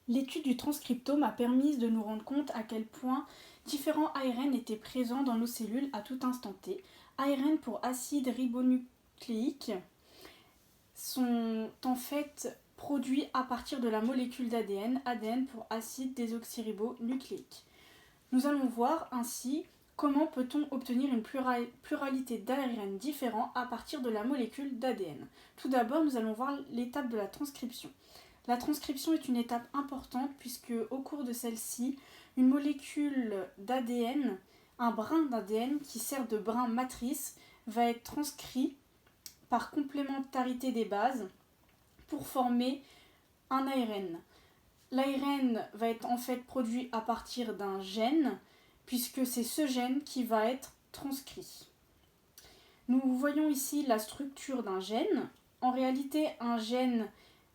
L'étude du transcriptome a permis de nous rendre compte à quel point différents ARN étaient présents dans nos cellules à tout instant T. ARN pour acides ribonucléiques sont en fait produits à partir de la molécule d'ADN, ADN pour acide désoxyribonucléique. Nous allons voir ainsi comment peut-on obtenir une pluralité d'ARN différents à partir de la molécule d'ADN. Tout d'abord, nous allons voir l'étape de la transcription. La transcription est une étape importante puisque au cours de celle-ci, une molécule d'ADN, un brin d'ADN qui sert de brin matrice, va être transcrit par complémentarité des bases pour former un ARN. L'ARN va être en fait produit à partir d'un gène puisque c'est ce gène qui va être transcrit. Nous voyons ici la structure d'un gène. En réalité, un gène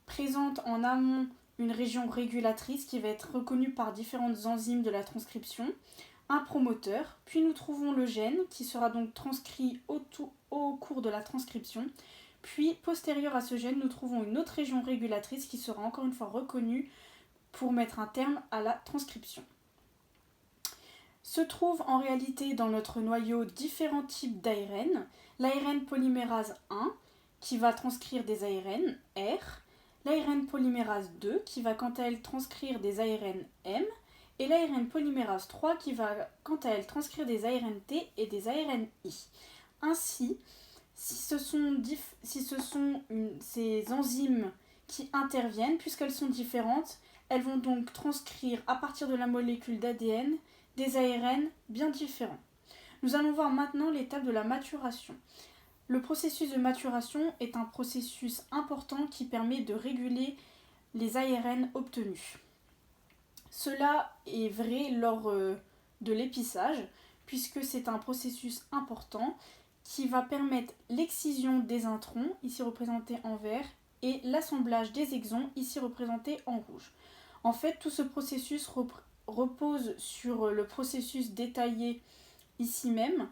présente en amont une région régulatrice qui va être reconnue par différentes enzymes de la transcription, un promoteur, puis nous trouvons le gène qui sera donc transcrit au cours de la transcription, puis postérieur à ce gène, nous trouvons une autre région régulatrice qui sera encore une fois reconnue pour mettre un terme à la transcription. Se trouvent en réalité dans notre noyau différents types d'ARN. L'ARN polymérase 1 qui va transcrire des ARN R, l'ARN polymérase 2 qui va quant à elle transcrire des ARN M et l'ARN polymérase 3 qui va quant à elle transcrire des ARN T et des ARN I. Ainsi, si ce sont ces enzymes qui interviennent, puisqu'elles sont différentes, elles vont donc transcrire à partir de la molécule d'ADN des ARN bien différents. Nous allons voir maintenant l'étape de la maturation. Le processus de maturation est un processus important qui permet de réguler les ARN obtenus. Cela est vrai lors de l'épissage, puisque c'est un processus important qui va permettre l'excision des introns, ici représentés en vert, et l'assemblage des exons, ici représentés en rouge. En fait, tout ce processus repose sur le processus détaillé ici même,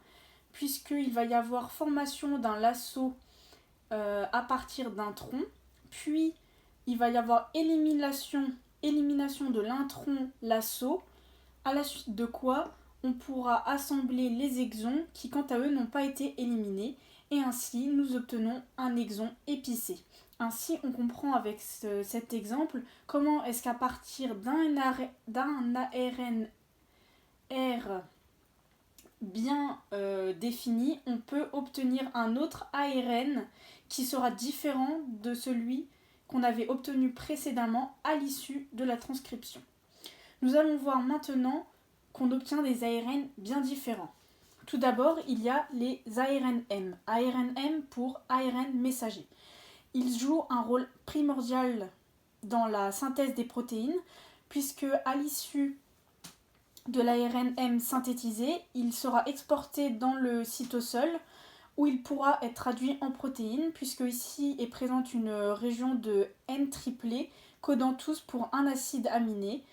puisqu'il va y avoir formation d'un lasso à partir d'un tronc, puis il va y avoir élimination de l'intron lasso, à la suite de quoi on pourra assembler les exons qui quant à eux n'ont pas été éliminés, et ainsi nous obtenons un exon épicé. Ainsi on comprend avec cet exemple comment est-ce qu'à partir d'un ARN R bien défini, on peut obtenir un autre ARN qui sera différent de celui qu'on avait obtenu précédemment à l'issue de la transcription. Nous allons voir maintenant qu'on obtient des ARN bien différents. Tout d'abord, il y a les ARN-M. ARN-M pour ARN messager. Ils jouent un rôle primordial dans la synthèse des protéines, puisque à l'issue de l'ARN-M synthétisé, il sera exporté dans le cytosol où il pourra être traduit en protéines, puisque ici est présente une région de N triplé codant tous pour un acide aminé,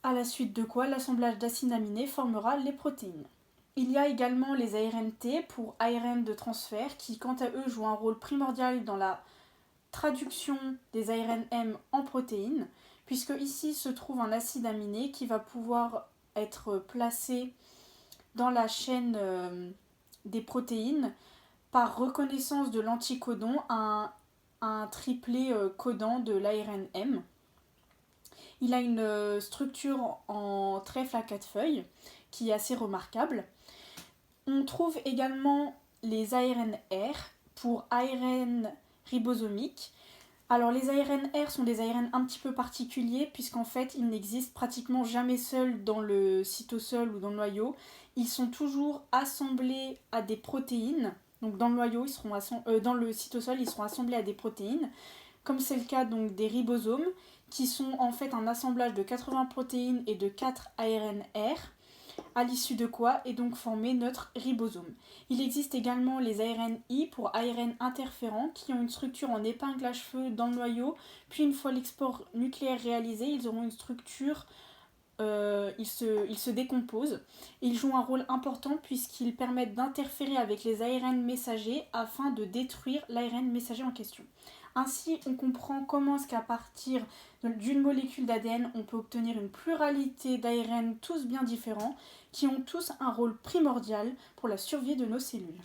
à la suite de quoi l'assemblage d'acides aminés formera les protéines. Il y a également les ARN-T pour ARN de transfert qui quant à eux jouent un rôle primordial dans la traduction des ARN-M en protéines, puisque ici se trouve un acide aminé qui va pouvoir être placé dans la chaîne des protéines par reconnaissance de l'anticodon à un triplet codant de l'ARN-M. Il a une structure en trèfle à 4 feuilles qui est assez remarquable. On trouve également les ARN-R pour ARN ribosomique. Alors les ARN-R sont des ARN un petit peu particuliers puisqu'en fait ils n'existent pratiquement jamais seuls dans le cytosol ou dans le noyau. Ils sont toujours assemblés à des protéines. Donc dans le noyau, dans le cytosol, ils seront assemblés à des protéines, comme c'est le cas donc des ribosomes, qui sont en fait un assemblage de 80 protéines et de 4 ARN-R, à l'issue de quoi est donc formé notre ribosome. Il existe également les ARN-I pour ARN interférents qui ont une structure en épingle à cheveux dans le noyau, puis une fois l'export nucléaire réalisé, ils auront une structure, ils se décomposent. Ils jouent un rôle important puisqu'ils permettent d'interférer avec les ARN messagers afin de détruire l'ARN messager en question. Ainsi, on comprend comment est-ce qu'à partir d'une molécule d'ADN, on peut obtenir une pluralité d'ARN tous bien différents, qui ont tous un rôle primordial pour la survie de nos cellules.